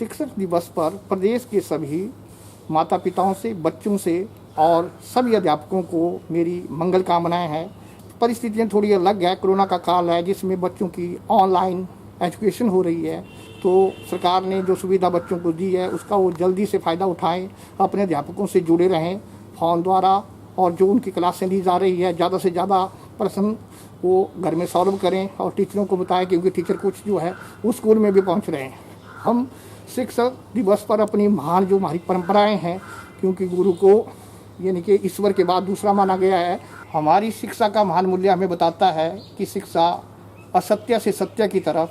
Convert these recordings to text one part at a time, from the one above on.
शिक्षक दिवस पर प्रदेश के सभी माता पिताओं से, बच्चों से और सभी अध्यापकों को मेरी मंगल कामनाएं हैं। परिस्थितियां थोड़ी अलग है, कोरोना का काल है जिसमें बच्चों की ऑनलाइन एजुकेशन हो रही है, तो सरकार ने जो सुविधा बच्चों को दी है उसका वो जल्दी से फ़ायदा उठाएं, अपने अध्यापकों से जुड़े रहें फ़ोन द्वारा, और जो उनकी क्लासें ली जा रही है ज़्यादा से ज़्यादा प्रश्न वो घर में सॉल्व करें और टीचरों को बताएं, क्योंकि टीचर कुछ जो है वो स्कूल में भी पहुंच रहे हैं। हम शिक्षक दिवस पर अपनी महान जो हमारी परंपराएं हैं, क्योंकि गुरु को यानी कि ईश्वर के बाद दूसरा माना गया है, हमारी शिक्षा का महान मूल्य हमें बताता है कि शिक्षा असत्य से सत्य की तरफ,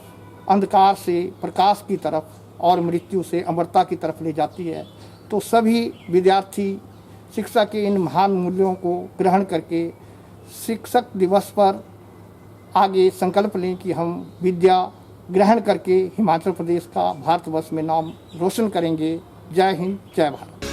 अंधकार से प्रकाश की तरफ और मृत्यु से अमरता की तरफ ले जाती है। तो सभी विद्यार्थी शिक्षा के इन महान मूल्यों को ग्रहण करके शिक्षक दिवस पर आगे संकल्प लें कि हम विद्या ग्रहण करके हिमाचल प्रदेश का भारतवर्ष में नाम रोशन करेंगे। जय हिंद, जय भारत।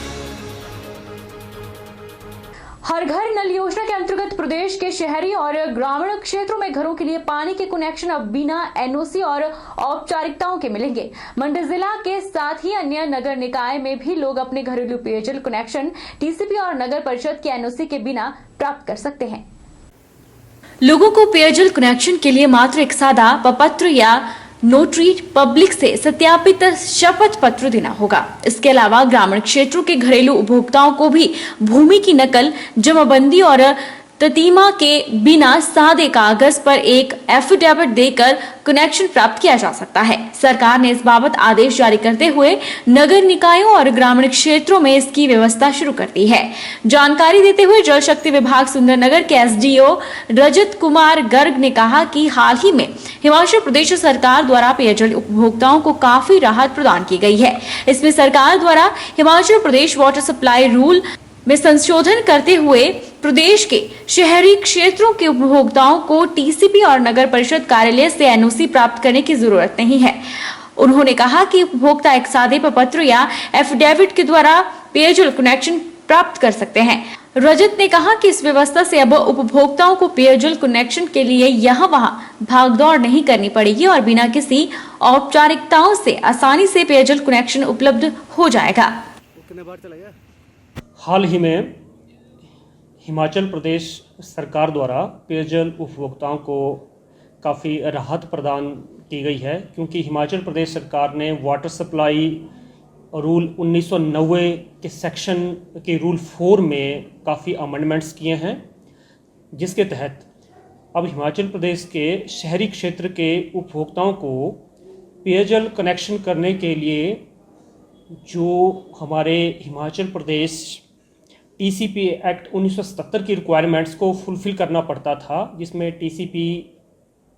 हर घर नल योजना के अंतर्गत प्रदेश के शहरी और ग्रामीण क्षेत्रों में घरों के लिए पानी के कनेक्शन अब बिना एनओसी और औपचारिकताओं के मिलेंगे। मंडी जिला के साथ ही अन्य नगर निकाय में भी लोग अपने घरेलू पेयजल कनेक्शन टीसीपी और नगर परिषद के एनओसी के बिना प्राप्त कर सकते हैं। लोगों को पेयजल कनेक्शन के लिए मात्र एक सादा प्रपत्र या नोटरी पब्लिक से सत्यापित शपथ पत्र देना होगा। इसके अलावा ग्रामीण क्षेत्रों के घरेलू उपभोक्ताओं को भी भूमि की नकल, जमाबंदी और ततीमा के बिना सादे कागज पर एक एफिडेविट देकर कनेक्शन प्राप्त किया जा सकता है। सरकार ने इस बाबत आदेश जारी करते हुए नगर निकायों और ग्रामीण क्षेत्रों में इसकी व्यवस्था शुरू कर दी है। जानकारी देते हुए जल शक्ति विभाग सुंदरनगर के एसडीओ रजत कुमार गर्ग ने कहा कि हाल ही में हिमाचल प्रदेश सरकार द्वारा पेयजल उपभोक्ताओं को काफी राहत प्रदान की गई है। इसमें सरकार द्वारा Himachal Pradesh water supply rule में संशोधन करते हुए प्रदेश के शहरी क्षेत्रों के उपभोक्ताओं को टीसीपी और नगर परिषद कार्यालय से एनओसी प्राप्त करने की जरूरत नहीं है। उन्होंने कहा कि उपभोक्ता एक सादे प्रपत्र या एफिडेविट के द्वारा पेयजल कनेक्शन प्राप्त कर सकते हैं। रजत ने कहा कि इस व्यवस्था से अब उपभोक्ताओं को पेयजल कनेक्शन के लिए यहाँ वहाँ भागदौड़ नहीं करनी पड़ेगी और बिना किसी औपचारिकताओं से आसानी से पेयजल कनेक्शन उपलब्ध हो जाएगा। हाल ही में हिमाचल प्रदेश सरकार द्वारा पेयजल उपभोक्ताओं को काफ़ी राहत प्रदान की गई है, क्योंकि हिमाचल प्रदेश सरकार ने वाटर सप्लाई रूल 1990 के सेक्शन के रूल 4 में काफ़ी अमेंडमेंट्स किए हैं, जिसके तहत अब हिमाचल प्रदेश के शहरी क्षेत्र के उपभोक्ताओं को पेयजल कनेक्शन करने के लिए जो हमारे हिमाचल प्रदेश टीसीपी एक्ट 1977 की रिक्वायरमेंट्स को फुलफ़िल करना पड़ता था, जिसमें टीसीपी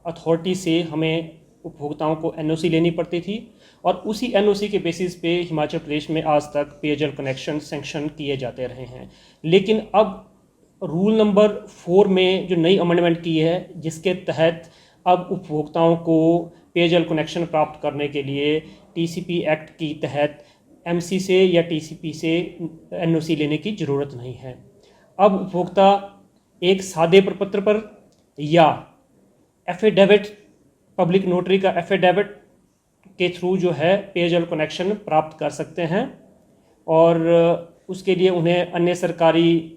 अथॉरिटी से हमें उपभोक्ताओं को एनओसी लेनी पड़ती थी और उसी एनओसी के बेसिस पे हिमाचल प्रदेश में आज तक पेयजल कनेक्शन सैंक्शन किए जाते रहे हैं। लेकिन अब रूल नंबर 4 में जो नई अमेंडमेंट की है, जिसके तहत अब उपभोक्ताओं को पेयजल कनेक्शन प्राप्त करने के लिए टीसीपी एक्ट की तहत एमसी से या टीसीपी से एनओसी लेने की ज़रूरत नहीं है। अब उपभोक्ता एक सादे प्रपत्र पर या एफिडेविट, पब्लिक नोटरी का एफिडेविट के थ्रू जो है पेयजल कनेक्शन प्राप्त कर सकते हैं और उसके लिए उन्हें अन्य सरकारी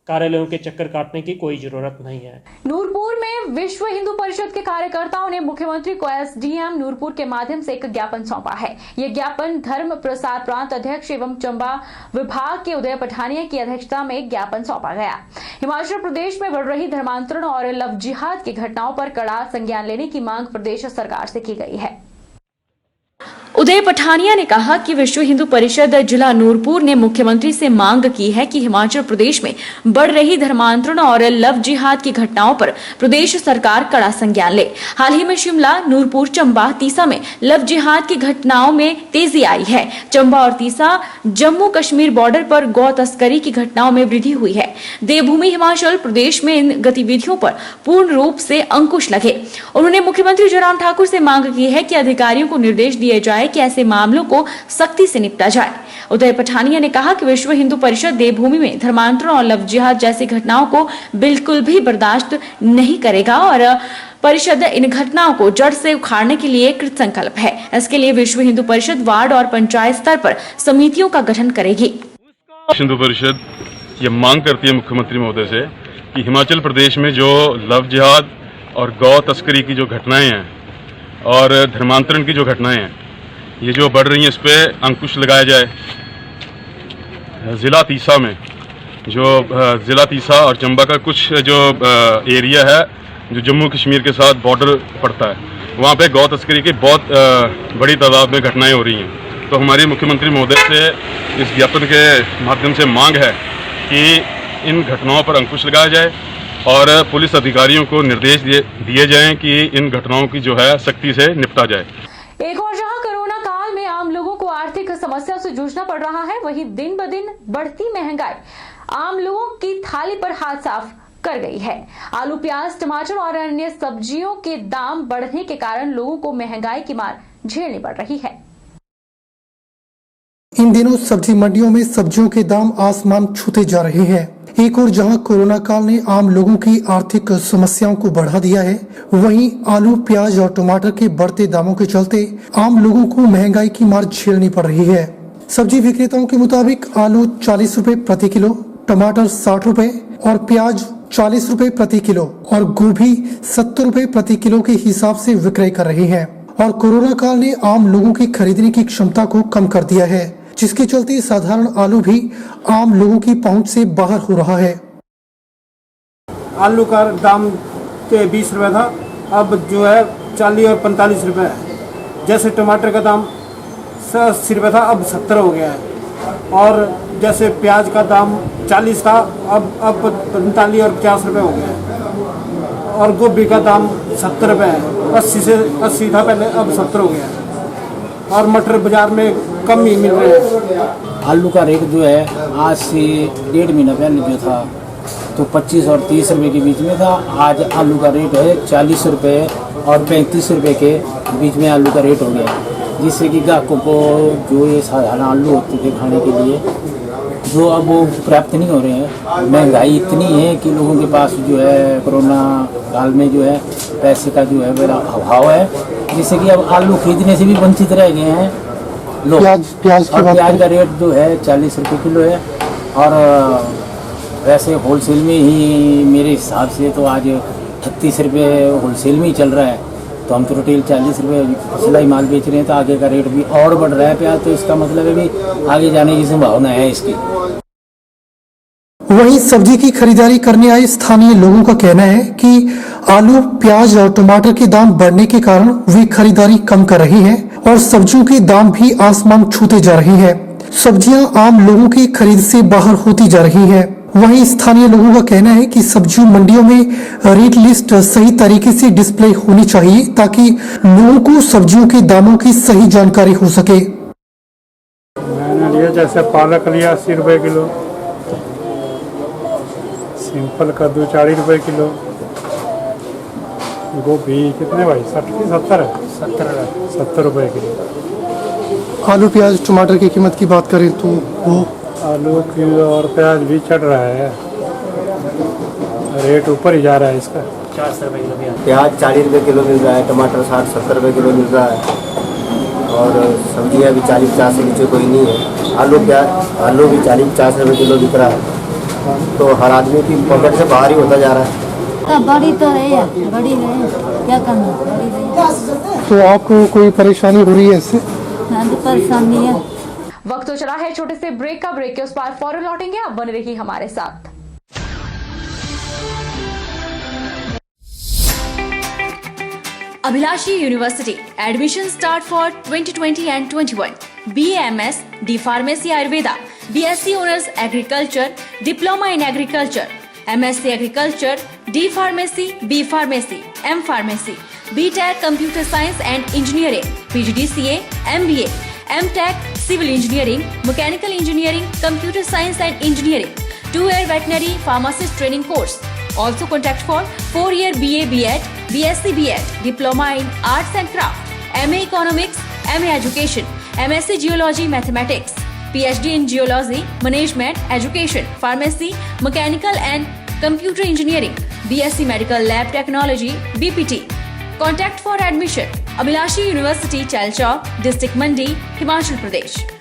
कार्यालयों के चक्कर काटने की कोई जरूरत नहीं है। नूरपुर में विश्व हिंदू परिषद के कार्यकर्ताओं ने मुख्यमंत्री को एसडीएम नूरपुर के माध्यम से एक ज्ञापन सौंपा है। यह ज्ञापन धर्म प्रसाद प्रांत अध्यक्ष एवं चंबा विभाग के उदय पठानिया की अध्यक्षता में ज्ञापन सौंपा गया। हिमाचल प्रदेश में बढ़ रही धर्मांतरण और लव जिहाद की घटनाओं पर कड़ा संज्ञान लेने की मांग प्रदेश सरकार से की गई है। उदय पठानिया ने कहा कि विश्व हिंदू परिषद जिला नूरपुर ने मुख्यमंत्री से मांग की है कि हिमाचल प्रदेश में बढ़ रही धर्मांतरण और लव जिहाद की घटनाओं पर प्रदेश सरकार कड़ा संज्ञान ले। हाल ही में शिमला, नूरपुर, चंबा, तीसा में लव जिहाद की घटनाओं में तेजी आई है। चंबा और तीसा जम्मू कश्मीर बॉर्डर पर गौ तस्करी की घटनाओं में वृद्धि हुई है। देवभूमि हिमाचल प्रदेश में इन गतिविधियों पर पूर्ण रूप से अंकुश लगे। उन्होंने मुख्यमंत्री जयराम ठाकुर से मांग की है कि अधिकारियों को निर्देश दिए जाए कि ऐसे मामलों को सख्ती से निपटा जाए। उदय पठानिया ने कहा कि विश्व हिंदू परिषद देवभूमि में धर्मांतरण और लव जिहाद जैसी घटनाओं को बिल्कुल भी बर्दाश्त नहीं करेगा और परिषद इन घटनाओं को जड़ से उखाड़ने के लिए कृत संकल्प है। इसके लिए विश्व हिंदू परिषद वार्ड और पंचायत स्तर पर समितियों का गठन करेगी। हिंदू परिषद ये मांग करती है मुख्यमंत्री महोदय से कि हिमाचल प्रदेश में जो लव जिहाद और गौ तस्करी की जो घटनाएं हैं और धर्मांतरण की जो घटनाएं हैं, ये जो बढ़ रही हैं, इस पर अंकुश लगाया जाए। ज़िला तीसा में ज़िला तीसा और चंबा का कुछ जो एरिया है जो जम्मू कश्मीर के साथ बॉर्डर पड़ता है, वहाँ पे गौ तस्करी की बहुत बड़ी तादाद में घटनाएं हो रही हैं। तो हमारी मुख्यमंत्री महोदय से इस ज्ञापन के माध्यम से मांग है कि इन घटनाओं पर अंकुश लगाया जाए और पुलिस अधिकारियों को निर्देश दिए जाएं कि इन घटनाओं की जो है सख्ती से निपटा जाए। एक और जहां कोरोना काल में आम लोगों को आर्थिक समस्या से जूझना पड़ रहा है, वहीं दिन ब दिन बढ़ती महंगाई आम लोगों की थाली पर हाथ साफ कर गई है। आलू, प्याज, टमाटर और अन्य सब्जियों के दाम बढ़ने के कारण लोगों को महंगाई की मार झेलनी पड़ रही है। इन दिनों सब्जी मंडियों में सब्जियों के दाम आसमान छूते जा रहे हैं। एक और जहां कोरोना काल ने आम लोगों की आर्थिक समस्याओं को बढ़ा दिया है, वहीं आलू, प्याज और टमाटर के बढ़ते दामों के चलते आम लोगों को महंगाई की मार झेलनी पड़ रही है। सब्जी विक्रेताओं के मुताबिक आलू 40 रुपए प्रति किलो, टमाटर 60 रुपए और प्याज 40 रुपए प्रति किलो और गोभी 70 रुपए प्रति किलो के हिसाब से विक्रय कर रहे हैं। और कोरोना काल ने आम लोगों की खरीदने की क्षमता को कम कर दिया है, जिसके चलते साधारण आलू भी आम लोगों की पहुंच से बाहर हो रहा है। आलू का दाम 20 रुपए था, अब जो है 40 और 45 रुपए है। जैसे टमाटर का दाम 80 रुपए था, अब 70 हो गया है। और जैसे प्याज का दाम 40 था, अब 45 और 50 रुपए हो गया है। और गोभी का दाम 70 रुपए है, 80 था पहले, अब 70 हो गया है। और मटर बाजार में कम ही मिल रहे हैं। आलू का रेट जो है आज से 1.5 महीना पहले जो था तो 25 और 30 रुपए के बीच में था। आज आलू का रेट है 40 रुपए और 35 रुपए के बीच में आलू का रेट हो गया, जिससे कि ग्राहकों को जो ये साधारण आलू होते थे खाने के लिए, जो अब वो प्राप्त नहीं हो रहे हैं। महंगाई इतनी है कि लोगों के पास जो है कोरोना काल में जो है पैसे का जो है बड़ा अभाव है, जिससे कि अब आलू खरीदने से भी वंचित रह गए हैं लोग। प्याज का रेट जो है 40 रुपये किलो है। और वैसे होलसेल में ही मेरे हिसाब से तो आज 38 रुपये होलसेल में ही चल रहा है, तो हम तो रिटेल 40 रुपये सिलाई माल बेच रहे हैं, तो आगे का रेट भी और बढ़ रहा है प्याज, तो इसका मतलब है भी आगे जाने की संभावना है इसकी। वहीं सब्जी की खरीदारी करने आए स्थानीय लोगों का कहना है कि आलू, प्याज और टमाटर के दाम बढ़ने के कारण वे खरीदारी कम कर रही हैं और सब्जियों के दाम भी आसमान छूते जा रहे हैं। सब्जियां आम लोगों की खरीद से बाहर होती जा रही हैं। वहीं स्थानीय लोगों का कहना है कि सब्जी मंडियों में रेट लिस्ट सही तरीके से डिस्प्ले होनी चाहिए, ताकि लोगों को सब्जियों के दामों की सही जानकारी हो सके। मैंने लिया जैसे पालक लिया 80 रुपए किलो, सिंपल कद्दू 40 रुपए किलो, गोभी कितने भाई 70 है 70 रुपए किलो। आलू, प्याज, टमाटर की कीमत की बात करें तो वो आलू की और प्याज भी चढ़ रहा है, रेट ऊपर ही जा रहा है इसका। 40 रुपए किलो प्याज 40 रुपए किलो मिल रहा है, टमाटर 60-70 रुपए किलो मिल रहा है और सब्जियां भी 40-50 से नीचे कोई नहीं है। आलू भी 40-50 रुपए किलो बिक रहा है, तो हर आदमी की पॉकेट से बाहर ही होता जा रहा है। बड़ी तो है, बड़ी है, क्या करना, बड़ी है। तो आपको कोई परेशानी हो रही है इससे? परेशानी है। वक्त तो चला है छोटे से ब्रेक का। ब्रेक के उस पार फौरन लौटेंगे, आप बने रहिए हमारे साथ। Abhilashi University admission start for 2020 and 21. BAMS, D Pharmacy Ayurveda, BSc Honors Agriculture, Diploma in Agriculture, MSc Agriculture, D Pharmacy, B Pharmacy, M Pharmacy, BTech Computer Science and Engineering, PGDCA, MBA, MTech Civil Engineering, Mechanical Engineering, Computer Science and Engineering, 2-year Veterinary Pharmacist Training Course. Also contact for 4-year BA BEd, BSc BEd, Diploma in Arts and Craft, MA Economics, MA Education, MSc Geology Mathematics, PhD in Geology, Management, Education, Pharmacy, Mechanical and Computer Engineering, BSc Medical Lab Technology, BPT, Contact for admission. Abhilashi University, Chalchawk, District Mandi, Himachal Pradesh.